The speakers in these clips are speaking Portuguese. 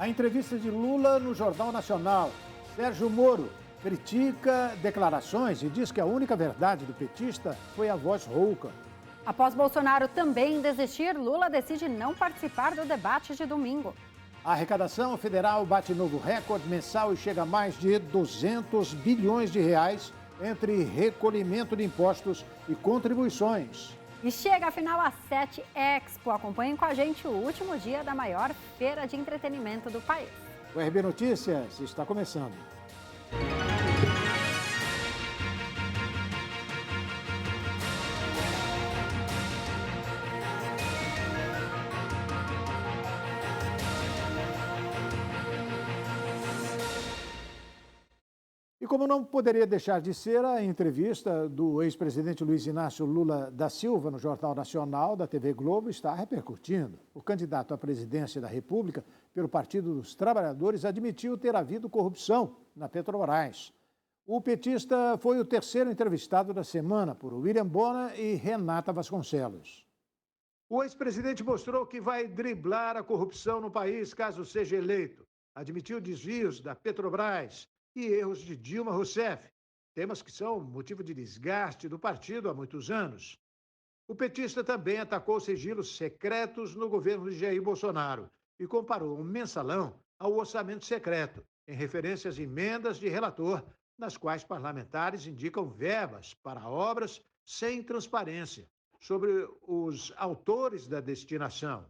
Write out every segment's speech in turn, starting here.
A entrevista de Lula no Jornal Nacional. Sérgio Moro critica declarações e diz que a única verdade do petista foi a voz rouca. Após Bolsonaro também desistir, Lula decide não participar do debate de domingo. A arrecadação federal bate novo recorde mensal e chega a mais de 200 bilhões de reais entre recolhimento de impostos e contribuições. E chega a final a 7 Expo. Acompanhem com a gente o último dia da maior feira de entretenimento do país. O RB Notícias está começando. E como não poderia deixar de ser, a entrevista do ex-presidente Luiz Inácio Lula da Silva no Jornal Nacional da TV Globo está repercutindo. O candidato à presidência da República pelo Partido dos Trabalhadores admitiu ter havido corrupção na Petrobras. O petista foi o terceiro entrevistado da semana por William Bonner e Renata Vasconcelos. O ex-presidente mostrou que vai driblar a corrupção no país caso seja eleito. Admitiu desvios da Petrobras e erros de Dilma Rousseff, temas que são motivo de desgaste do partido há muitos anos. O petista também atacou sigilos secretos no governo de Jair Bolsonaro e comparou um mensalão ao orçamento secreto, em referência às emendas de relator, nas quais parlamentares indicam verbas para obras sem transparência sobre os autores da destinação.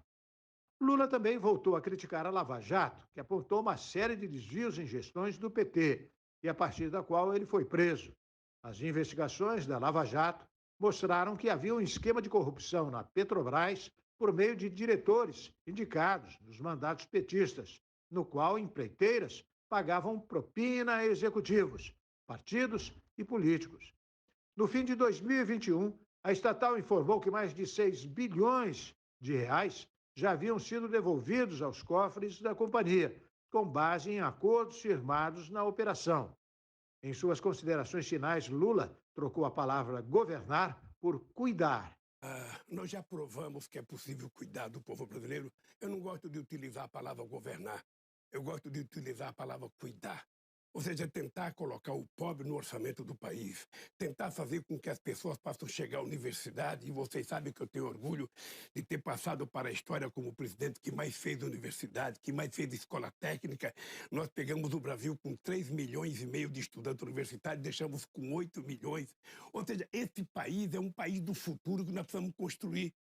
Lula também voltou a criticar a Lava Jato, que apontou uma série de desvios em gestões do PT e a partir da qual ele foi preso. As investigações da Lava Jato mostraram que havia um esquema de corrupção na Petrobras por meio de diretores indicados nos mandatos petistas, no qual empreiteiras pagavam propina a executivos, partidos e políticos. No fim de 2021, a estatal informou que mais de 6 bilhões de reais já haviam sido devolvidos aos cofres da companhia, com base em acordos firmados na operação. Em suas considerações finais, Lula trocou a palavra governar por cuidar. Nós já provamos que é possível cuidar do povo brasileiro. Eu não gosto de utilizar a palavra governar. Eu gosto de utilizar a palavra cuidar. Ou seja, tentar colocar o pobre no orçamento do país, tentar fazer com que as pessoas possam chegar à universidade, e vocês sabem que eu tenho orgulho de ter passado para a história como o presidente que mais fez universidade, que mais fez escola técnica. Nós pegamos o Brasil com 3,5 milhões de estudantes universitários, deixamos com 8 milhões. Ou seja, esse país é um país do futuro que nós precisamos construir.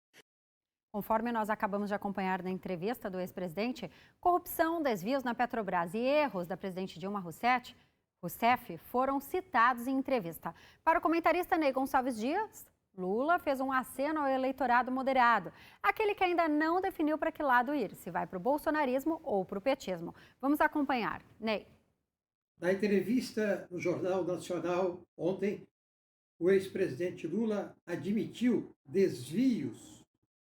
Conforme nós acabamos de acompanhar na entrevista do ex-presidente, corrupção, desvios na Petrobras e erros da presidente Dilma Rousseff foram citados em entrevista. Para o comentarista Ney Gonçalves Dias, Lula fez um aceno ao eleitorado moderado, aquele que ainda não definiu para que lado ir, se vai para o bolsonarismo ou para o petismo. Vamos acompanhar. Ney. Na entrevista no Jornal Nacional ontem, o ex-presidente Lula admitiu desvios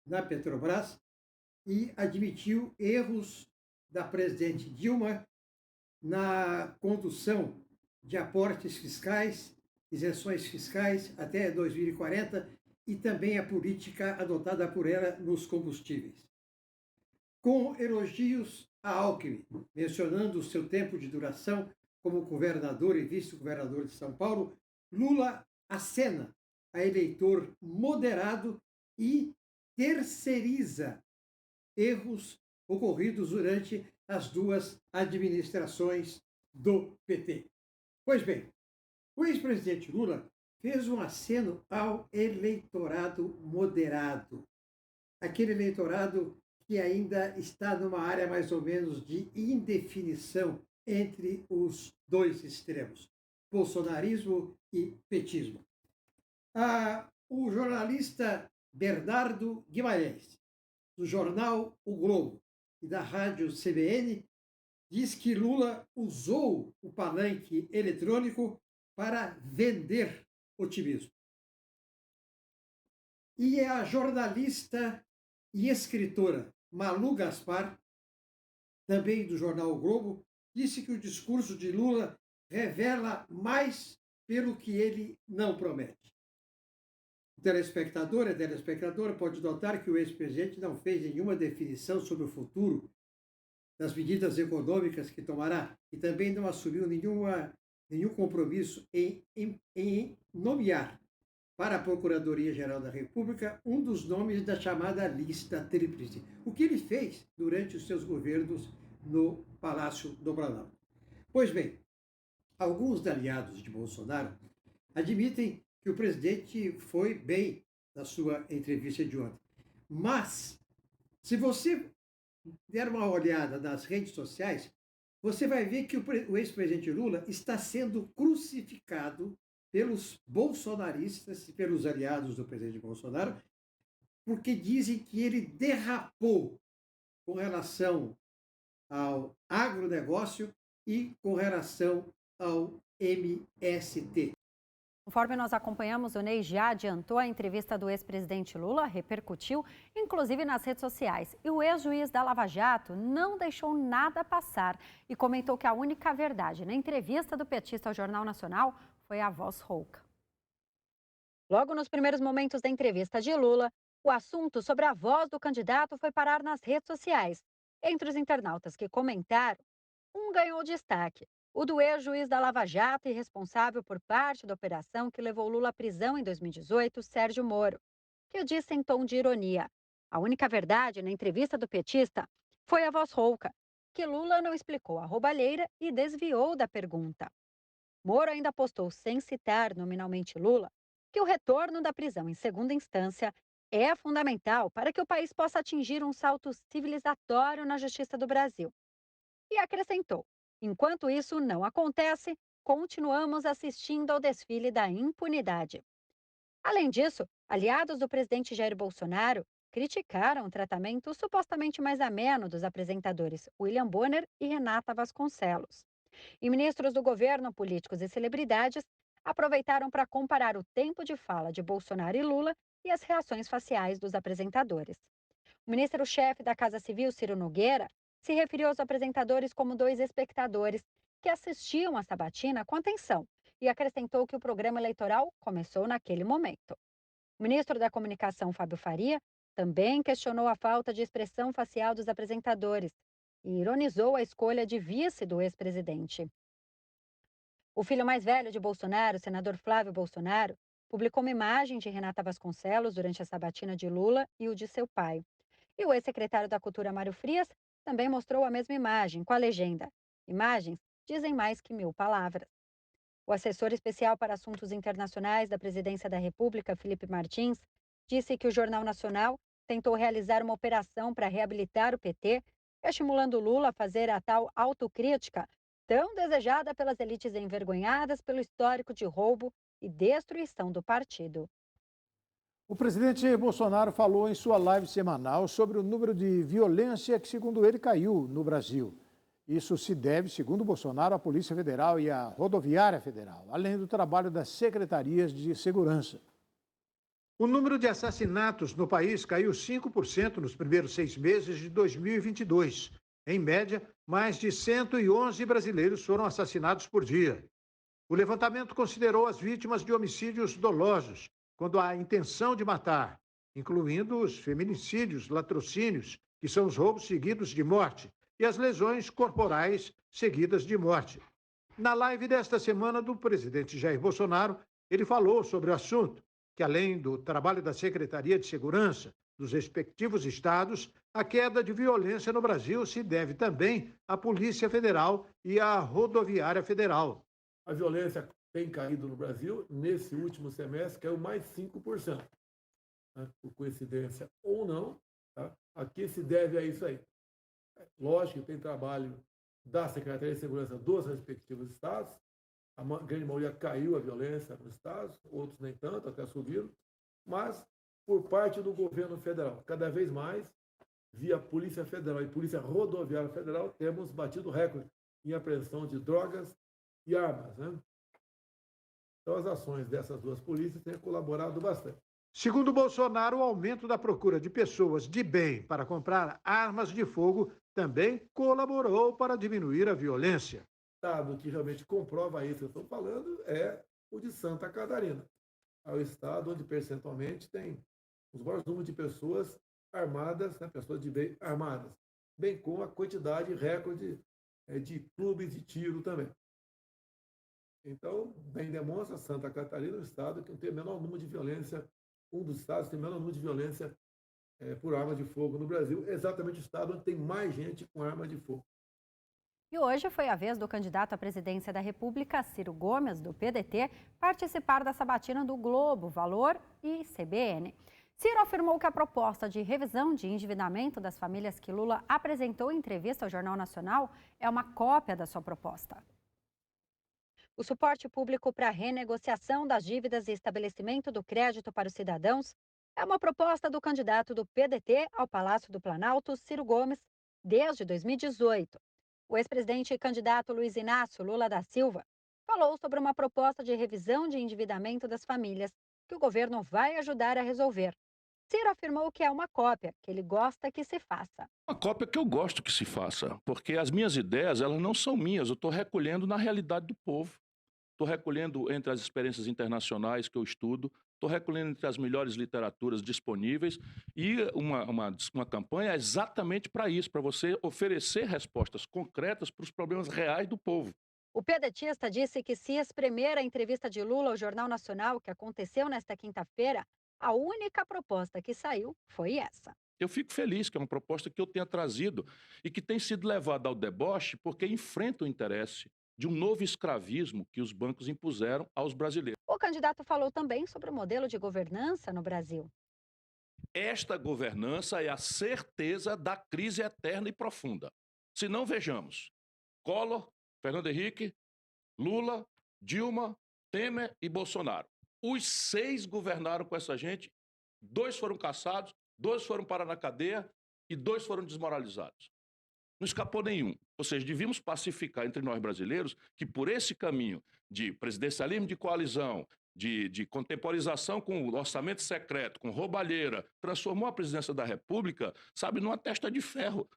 na Petrobras e admitiu erros da presidente Dilma na condução de aportes fiscais, isenções fiscais até 2040 e também a política adotada por ela nos combustíveis. Com elogios a Alckmin, mencionando o seu tempo de duração como governador e vice-governador de São Paulo, Lula acena a eleitor moderado e terceiriza erros ocorridos durante as duas administrações do PT. Pois bem, o ex-presidente Lula fez um aceno ao eleitorado moderado, aquele eleitorado que ainda está numa área mais ou menos de indefinição entre os dois extremos, bolsonarismo e petismo. O jornalista Bernardo Guimarães, do jornal O Globo e da rádio CBN, diz que Lula usou o palanque eletrônico para vender otimismo. E a jornalista e escritora Malu Gaspar, também do jornal O Globo, disse que o discurso de Lula revela mais pelo que ele não promete. O telespectador e a telespectadora pode notar que o ex-presidente não fez nenhuma definição sobre o futuro das medidas econômicas que tomará e também não assumiu nenhum compromisso em nomear para a Procuradoria-Geral da República um dos nomes da chamada lista tríplice. O que ele fez durante os seus governos no Palácio do Planalto. Pois bem, alguns aliados de Bolsonaro admitem que o presidente foi bem na sua entrevista de ontem. Mas, se você der uma olhada nas redes sociais, você vai ver que o ex-presidente Lula está sendo crucificado pelos bolsonaristas e pelos aliados do presidente Bolsonaro, porque dizem que ele derrapou com relação ao agronegócio e com relação ao MST. Conforme nós acompanhamos, o Ney já adiantou a entrevista do ex-presidente Lula, repercutiu, inclusive nas redes sociais. E o ex-juiz da Lava Jato não deixou nada passar e comentou que a única verdade na entrevista do petista ao Jornal Nacional foi a voz rouca. Logo nos primeiros momentos da entrevista de Lula, o assunto sobre a voz do candidato foi parar nas redes sociais. Entre os internautas que comentaram, um ganhou destaque. O do ex-juiz da Lava Jato e responsável por parte da operação que levou Lula à prisão em 2018, Sérgio Moro, que disse em tom de ironia. A única verdade na entrevista do petista foi a voz rouca, que Lula não explicou a roubalheira e desviou da pergunta. Moro ainda postou, sem citar nominalmente Lula, que o retorno da prisão em segunda instância é fundamental para que o país possa atingir um salto civilizatório na justiça do Brasil. E acrescentou: enquanto isso não acontece, continuamos assistindo ao desfile da impunidade. Além disso, aliados do presidente Jair Bolsonaro criticaram o tratamento supostamente mais ameno dos apresentadores William Bonner e Renata Vasconcelos. E ministros do governo, políticos e celebridades aproveitaram para comparar o tempo de fala de Bolsonaro e Lula e as reações faciais dos apresentadores. O ministro-chefe da Casa Civil, Ciro Nogueira, se referiu aos apresentadores como dois espectadores que assistiam à sabatina com atenção e acrescentou que o programa eleitoral começou naquele momento. O ministro da Comunicação, Fábio Faria, também questionou a falta de expressão facial dos apresentadores e ironizou a escolha de vice do ex-presidente. O filho mais velho de Bolsonaro, o senador Flávio Bolsonaro, publicou uma imagem de Renata Vasconcelos durante a sabatina de Lula e o de seu pai. E o ex-secretário da Cultura, Mário Frias, também mostrou a mesma imagem, com a legenda: imagens dizem mais que 1000 palavras. O assessor especial para assuntos internacionais da Presidência da República, Felipe Martins, disse que o Jornal Nacional tentou realizar uma operação para reabilitar o PT, estimulando Lula a fazer a tal autocrítica tão desejada pelas elites envergonhadas pelo histórico de roubo e destruição do partido. O presidente Bolsonaro falou em sua live semanal sobre o número de violência que, segundo ele, caiu no Brasil. Isso se deve, segundo Bolsonaro, à Polícia Federal e à Rodoviária Federal, além do trabalho das secretarias de segurança. O número de assassinatos no país caiu 5% nos primeiros 6 meses de 2022. Em média, mais de 111 brasileiros foram assassinados por dia. O levantamento considerou as vítimas de homicídios dolosos, quando há intenção de matar, incluindo os feminicídios, latrocínios, que são os roubos seguidos de morte, e as lesões corporais seguidas de morte. Na live desta semana do presidente Jair Bolsonaro, ele falou sobre o assunto, que além do trabalho da Secretaria de Segurança dos respectivos estados, a queda de violência no Brasil se deve também à Polícia Federal e à Rodoviária Federal. A violência tem caído no Brasil, nesse último semestre caiu mais 5%. Né? Por coincidência ou não, tá? A que se deve a isso aí? Lógico que tem trabalho da Secretaria de Segurança dos respectivos estados, a grande maioria caiu a violência nos estados, outros nem tanto, até subiram, mas por parte do governo federal, cada vez mais, via Polícia Federal e Polícia Rodoviária Federal, temos batido recorde em apreensão de drogas e armas, né? Então, as ações dessas duas polícias têm colaborado bastante. Segundo Bolsonaro, o aumento da procura de pessoas de bem para comprar armas de fogo também colaborou para diminuir a violência. O estado que realmente comprova isso que eu estou falando é o de Santa Catarina. É o estado onde percentualmente tem os maiores números de pessoas armadas, né, pessoas de bem armadas. bem como a quantidade recorde de clubes de tiro também. Então, bem demonstra Santa Catarina, o estado que tem o menor número de violência, um dos estados que tem o menor número de violência por arma de fogo no Brasil, exatamente o estado onde tem mais gente com arma de fogo. E hoje foi a vez do candidato à presidência da República, Ciro Gomes, do PDT, participar da sabatina do Globo, Valor e CBN. Ciro afirmou que a proposta de revisão de endividamento das famílias que Lula apresentou em entrevista ao Jornal Nacional é uma cópia da sua proposta. O suporte público para a renegociação das dívidas e estabelecimento do crédito para os cidadãos é uma proposta do candidato do PDT ao Palácio do Planalto, Ciro Gomes, desde 2018. O ex-presidente e candidato Luiz Inácio Lula da Silva falou sobre uma proposta de revisão de endividamento das famílias que o governo vai ajudar a resolver. Ciro afirmou que é uma cópia, que ele gosta que se faça. Uma cópia que eu gosto que se faça, porque as minhas ideias, elas não são minhas, eu estou recolhendo na realidade do povo. Estou recolhendo entre as experiências internacionais que eu estudo, estou recolhendo entre as melhores literaturas disponíveis e uma campanha exatamente para isso, para você oferecer respostas concretas para os problemas reais do povo. O pedetista disse que se espremer a entrevista de Lula ao Jornal Nacional, que aconteceu nesta quinta-feira, a única proposta que saiu foi essa. Eu fico feliz que é uma proposta que eu tenha trazido e que tem sido levada ao deboche porque enfrenta o interesse de um novo escravismo que os bancos impuseram aos brasileiros. O candidato falou também sobre o modelo de governança no Brasil. Esta governança é a certeza da crise eterna e profunda. Se não, vejamos, Collor, Fernando Henrique, Lula, Dilma, Temer e Bolsonaro. Os 6 governaram com essa gente, 2 foram caçados, 2 foram parar na cadeia e 2 foram desmoralizados. Não escapou nenhum. Ou seja, devíamos pacificar entre nós brasileiros que por esse caminho de presidencialismo de coalizão, de contemporização com o orçamento secreto, com roubalheira, transformou a presidência da República, sabe, numa testa de ferro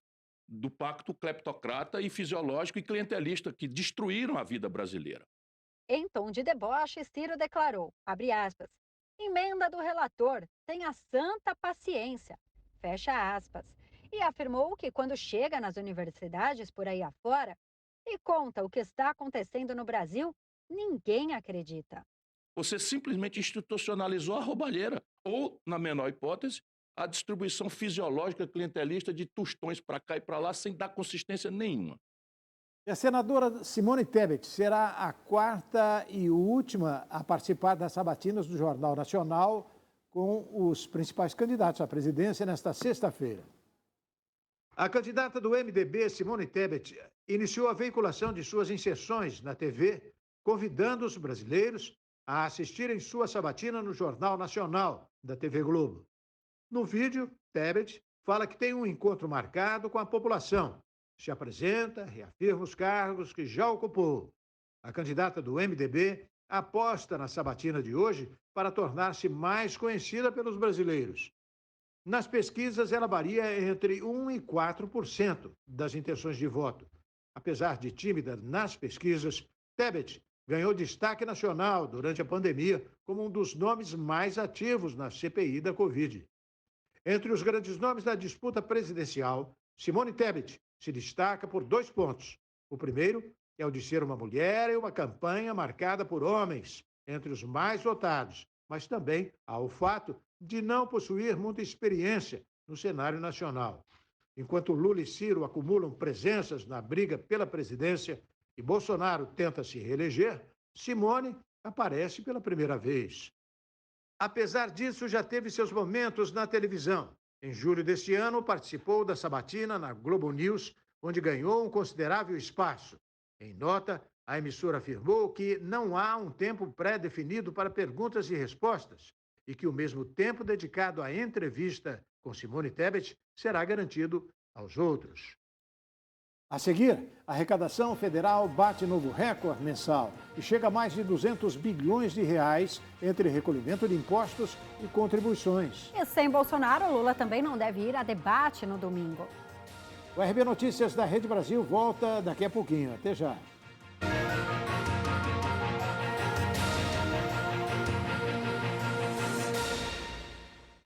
do pacto cleptocrata e fisiológico e clientelista que destruíram a vida brasileira. Em tom de deboche, Ciro declarou, abre aspas, emenda do relator, tenha santa paciência, fecha aspas. E afirmou que quando chega nas universidades por aí afora e conta o que está acontecendo no Brasil, ninguém acredita. Você simplesmente institucionalizou a roubalheira, ou, na menor hipótese, a distribuição fisiológica clientelista de tostões para cá e para lá sem dar consistência nenhuma. E a senadora Simone Tebet será a 4ª e última a participar das sabatinas do Jornal Nacional com os principais candidatos à presidência nesta sexta-feira. A candidata do MDB, Simone Tebet, iniciou a veiculação de suas inserções na TV, convidando os brasileiros a assistirem sua sabatina no Jornal Nacional, da TV Globo. No vídeo, Tebet fala que tem um encontro marcado com a população, se apresenta, reafirma os cargos que já ocupou. A candidata do MDB aposta na sabatina de hoje para tornar-se mais conhecida pelos brasileiros. Nas pesquisas, ela varia entre 1% e 4% das intenções de voto. Apesar de tímida nas pesquisas, Tebet ganhou destaque nacional durante a pandemia como um dos nomes mais ativos na CPI da Covid. Entre os grandes nomes da disputa presidencial, Simone Tebet se destaca por 2 pontos. O primeiro é o de ser uma mulher e uma campanha marcada por homens, entre os mais votados, mas também há o fato de não possuir muita experiência no cenário nacional. Enquanto Lula e Ciro acumulam presenças na briga pela presidência e Bolsonaro tenta se reeleger, Simone aparece pela primeira vez. Apesar disso, já teve seus momentos na televisão. Em julho deste ano, participou da sabatina na Globo News, onde ganhou um considerável espaço. Em nota, a emissora afirmou que não há um tempo pré-definido para perguntas e respostas e que o mesmo tempo dedicado à entrevista com Simone Tebet será garantido aos outros. A seguir, a arrecadação federal bate novo recorde mensal e chega a mais de 200 bilhões de reais entre recolhimento de impostos e contribuições. E sem Bolsonaro, Lula também não deve ir a debate no domingo. O RB Notícias da Rede Brasil volta daqui a pouquinho. Até já.